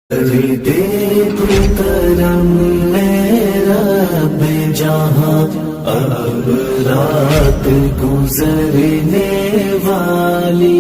دے تو کرم میرا بے جہاں اب رات گزرنے والی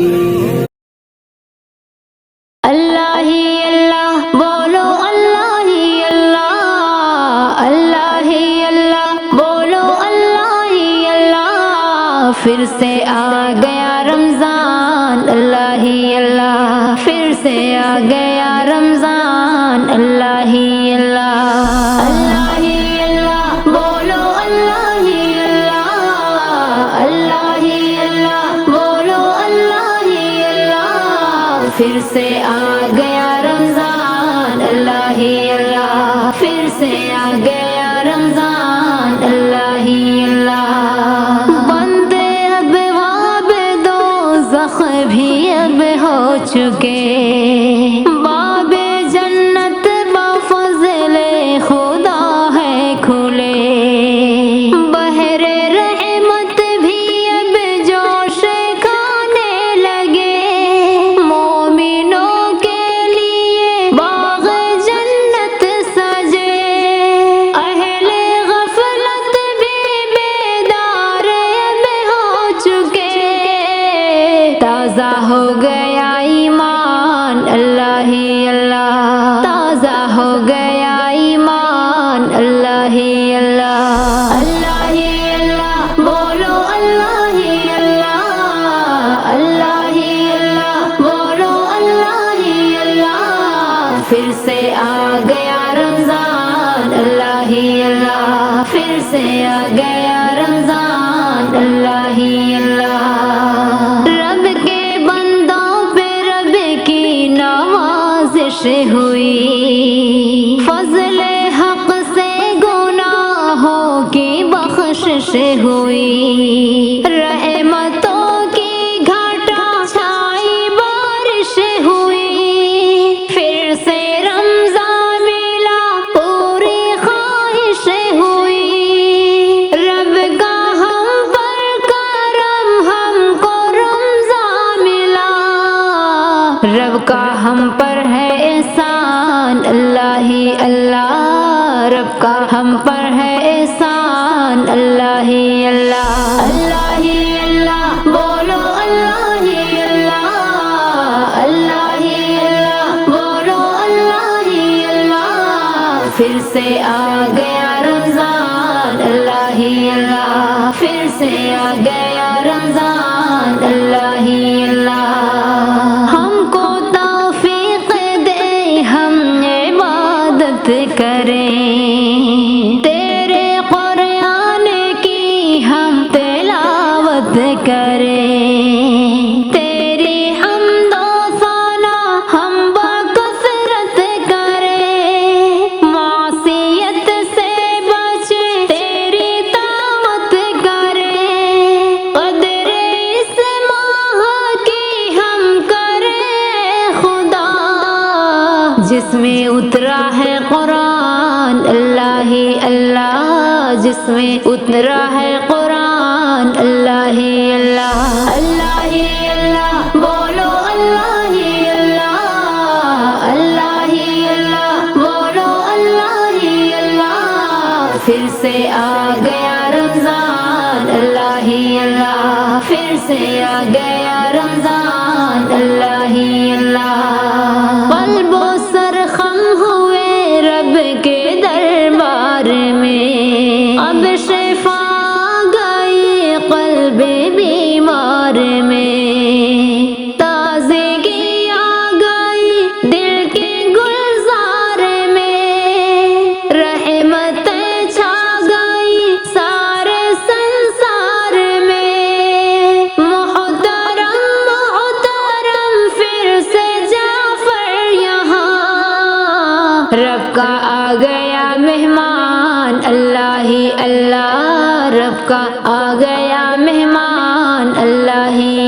اللہ ہی اللہ بولو، اللہ ہی اللہ، اللہ ہی اللہ بولو، اللہ ہی اللہ۔ پھر سے آ گیا رمضان، اللہ ہی اللہ، پھر سے آ گیا رمضان، اللہ ہی اللہ، اللہ ہی اللہ بولو، اللہ ہی اللہ، اللہ ہی اللہ بولو، اللہ ہی اللہ۔ پھر سے آ گیا رمضان، اللہ ہی اللہ، پھر سے آ گیا رمضان، اللہ ہی اللہ۔ بندے ابواب دوزخ بھی اب ہو چکے، باب جنت بفضل خدا ہے کھلے، بحر رحمت بھی اب جوش کھانے لگے، مومنوں کے لیے باغ جنت سجے، اہل غفلت بھی بیدار اب ہو چکے، تازہ ہو گیا ایمان، اللہ ہی اللہ، تازہ ہو گیا ایمان، اللہ ہی اللہ، اللہ ہی اللہ بولو، اللہ ہی اللہ، اللہ ہی اللہ بولو، اللہ ہی اللہ۔ پھر سے آ گیا رمضان، اللہ ہی اللہ، پھر سے آ گیا رمضان، اللہ ہی اللہ۔ رب کے بندوں پہ رب کی نوازش ہوئی، فضل حق سے گناہوں کی بخشش ہوئی، رحمتوں کی گھاٹا چھائی بارش ہوئی، پھر سے رمضان ملا پوری خواہش ہوئی، رب کا ہم پر کرم ہم کو رمضان ملا، رب کا ہم پر ہے احسان، اللہ ہی اللہ، رب کا ہم پر ہے احسان، اللہ ہی اللہ، اللہ ہی اللہ بولو، اللہ ہی اللہ، اللہ ہی اللہ بولو، اللہ ہی اللہ۔ پھر سے آ گیا رمضان، اللہ ہی اللہ، پھر سے آ گیا رمضان، اللہ ہی اللہ۔ ہم کو توفیق دے ہم عبادت کریں، تیرے قرآن کی ہم تلاوت کریں، تیری حمد و ثنا ہم بکثرت کریں، معصیت سے بچیں تیری طاعت کریں، قدر اس ماہ کی ہم کریں خدا، جس میں اترا ہے قرآن، اللہ ہی اللہ، جس میں اترا ہے قرآن، اللہ ہی اللہ، اللہ ہی اللہ بولو، اللہ ہی اللہ، اللہ ہی اللہ بولو، اللہ ہی اللہ۔ پھر سے آ گیا رمضان، اللہ ہی اللہ، پھر سے آ گیا رمضان، اللہ ہی اللہ۔ قلب و سر خم ہوئے رب کے دربار میں، اب شفا گئی قلب بیمار میں، تازگی آ گئی دل کے گلزار میں، رحمتیں چھا گئی سارے سنسار میں، محترم محترم پھر سے جعفر یہاں، رب کا آ گیا مہمان، اللہ ہی اللہ، رب کا آ گیا مہمان، اللہ ہی